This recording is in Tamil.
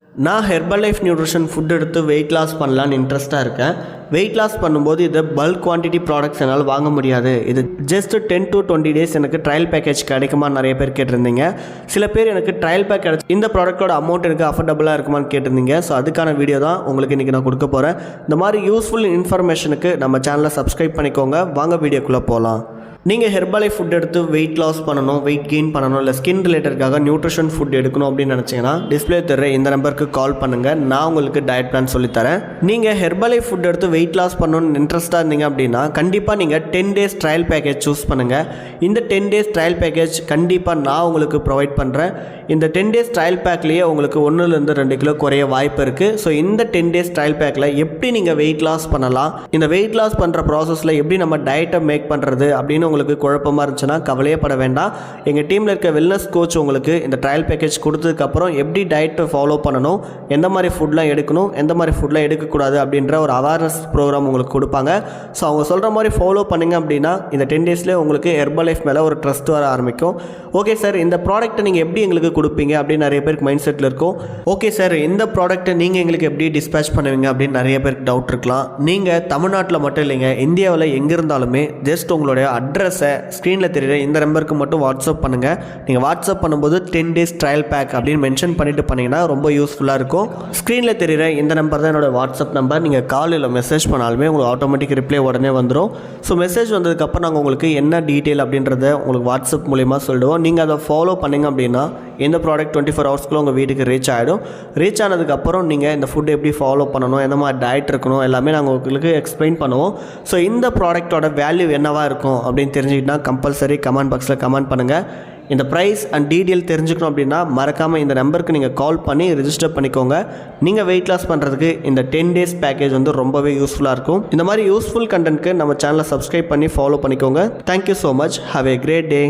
நான் ஹெர்பல் லைஃப் நியூட்ரிஷன் ஃபுட் எடுத்து வெயிட் லாஸ் பண்ணலான்னு இன்ட்ரெஸ்ட்டாக இருக்கேன். வெயிட் லாஸ் பண்ணும்போது இதை பல்க் குவான்டிட்டி ப்ராடக்ட்ஸ் என்னால் வாங்க முடியாது. இது ஜஸ்ட் 10 to 20 days எனக்கு ட்ரையல் பேக்கேஜ் கிடைக்குமா நிறைய பேர் கேட்டிருந்தீங்க. சில பேர் எனக்கு ட்ரையல் பேக் கிடைச்சி இந்த ப்ராடக்ட்டோட அமௌண்ட் எனக்கு அஃபோர்டபுளாக இருக்குமான்னு கேட்டிருந்தீங்க. ஸோ அதுக்கான வீடியோ தான் உங்களுக்கு இன்றைக்கி நான் கொடுக்க போகிறேன். இந்த மாதிரி யூஸ்ஃபுல் இன்ஃபர்மேஷனுக்கு நம்ம சேனலை சப்ஸ்கிரைப் பண்ணிக்கோங்க. வாங்க வீடியோக்குள்ளே போகலாம். நீங்கள் ஹெர்பல் லைஃப் ஃபுட் எடுத்து வெயிட் லாஸ் பண்ணணும், வெயிட் கெயின் பண்ணணும், இல்லை ஸ்கின் ரிலேட்டடுக்காக நியூட்ரிஷன் ஃபுட் எடுக்கணும் அப்படின்னு நினச்சிங்கன்னா டிஸ்பிளே தர இந்த நம்பருக்கு கால் பண்ணுங்கள். நான் உங்களுக்கு டயட் பிளான் சொல்லித்தரேன். நீங்கள் ஹெர்பல் லைஃப் ஃபுட் எடுத்து வெயிட் லாஸ் பண்ணணும்னு இன்ட்ரெஸ்ட்டாக இருந்தீங்க அப்படின்னா கண்டிப்பாக நீங்கள் 10 days ட்ரையல் பேக்கேஜ் சூஸ் பண்ணுங்கள். இந்த 10 days ட்ரையல் பேக்கேஜ் கண்டிப்பாக நான் உங்களுக்கு ப்ரொவைட் பண்ணுறேன். இந்த 10 days ட்ரையல் பேக்லேயே உங்களுக்கு 1-2 கிலோ குறைய வாய்ப்பு இருக்குது. ஸோ இந்த 10 days ட்ரையல் பேக்கில் எப்படி நீங்கள் வெயிட் லாஸ் பண்ணலாம், இந்த வெயிட் லாஸ் பண்ணுற ப்ராசஸில் எப்படி நம்ம டயட்டை மேக் பண்ணுறது அப்படின்னு உங்களுக்கு குழப்பமாக இருந்துச்சுன்னா கவலையே பட வேண்டாம். எங்கள் டீமில் இருக்க வெல்னஸ் கோச் உங்களுக்கு இந்த ட்ரையல் பேக்கேஜ் கொடுத்ததுக்கப்புறம் எப்படி டயட்டை ஃபாலோ பண்ணணும், எந்த மாதிரி ஃபுட்லாம் எடுக்கணும், எந்த மாதிரி ஃபுட்லாம் எடுக்கக்கூடாது அப்படின்ற ஒரு அவேர்னஸ் ப்ரோக்ராம் உங்களுக்கு கொடுப்பாங்க. ஸோ அவங்க சொல்கிற மாதிரி ஃபாலோ பண்ணிங்க அப்படின்னா இந்த 10 daysலேயே உங்களுக்கு ஹெர்பல் லைஃப் மேலே ஒரு ட்ரஸ்ட் வர ஆரம்பிக்கும். ஓகே சார், இந்த ப்ராடக்ட்டை நீங்கள் எப்படி எங்களுக்கு கொடுப்பீங்க அப்படின்னு நிறைய பேருக்கு மைண்ட் செட்டில் இருக்கும். ஓகே சார், இந்த ப்ராடக்ட்டை நீங்கள் எங்களுக்கு எப்படி டிஸ்பேச் பண்ணுவீங்க அப்படின்னு நிறைய பேருக்கு டவுட் இருக்கலாம். நீங்கள் தமிழ்நாட்டில் மட்டும் இல்லைங்க, இந்தியாவில் எங்கே இருந்தாலுமே ஜஸ்ட் உங்களுடைய அட்ரஸை ஸ்க்ரீனில் தெரியுற இந்த நம்பருக்கு மட்டும் வாட்ஸ்அப் பண்ணுங்கள். நீங்கள் வாட்ஸ்அப் பண்ணும்போது 10 days ட்ரையல் பேக் அப்படின்னு மென்ஷன் பண்ணிட்டு பண்ணிங்கன்னா ரொம்ப யூஸ்ஃபுல்லாக இருக்கும். ஸ்க்ரீனில் தெரியுற இந்த நம்பர் தான் என்னோடய வாட்ஸ்அப் நம்பர். நீங்கள் கால் இல்லை மெசேஜ் பண்ணாலுமே உங்களுக்கு ஆட்டோமேட்டிக் ரிப்ளை உடனே வந்துடும். ஸோ மெசேஜ் வந்ததுக்கப்புறம் நாங்கள் உங்களுக்கு என்ன டீட்டெயில் அப்படின்றத உங்களுக்கு வாட்ஸ்அப் மூலிமா சொல்லிடுவோம். நீங்கள் அதை ஃபாலோ பண்ணிங்க அப்படின்னா இந்த ப்ராடக்ட் 24 hours உங்கள் வீட்டுக்கு ரீச் ஆகிடும். ரீச் ஆனதுக்கப்புறம் நீங்கள் இந்த ஃபுட் எப்படி ஃபாலோ பண்ணணும், எந்த மாதிரி டயட் இருக்கணும் எல்லாமே நாங்கள் உங்களுக்கு எக்ஸ்பிளைன் பண்ணுவோம். ஸோ இந்த ப்ராடக்ட்டோட வேல்யூ என்னவாக இருக்கும் அப்படின்னு தெரிஞ்சுக்கிட்டா கம்பல்சரி கமெண்ட் பாக்ஸில் கமெண்ட் பண்ணுங்கள். இந்த ப்ரைஸ் அண்ட் டீட்டெயில் தெரிஞ்சுக்கணும் அப்படின்னா மறக்காமல் இந்த நம்பருக்கு நீங்கள் கால் பண்ணி ரிஜிஸ்டர் பண்ணிக்கோங்க. நீங்கள் வெயிட் லாஸ் பண்ணுறதுக்கு இந்த 10 days பேக்கேஜ் வந்து ரொம்பவே யூஸ்ஃபுல்லாக இருக்கும். இந்த மாதிரி யூஸ்ஃபுல் கண்டென்ட்க்கு நம்ம சேனலை சப்ஸ்கிரைப் பண்ணி ஃபாலோ பண்ணிக்கோங்க. Thank you so much. Have a great day.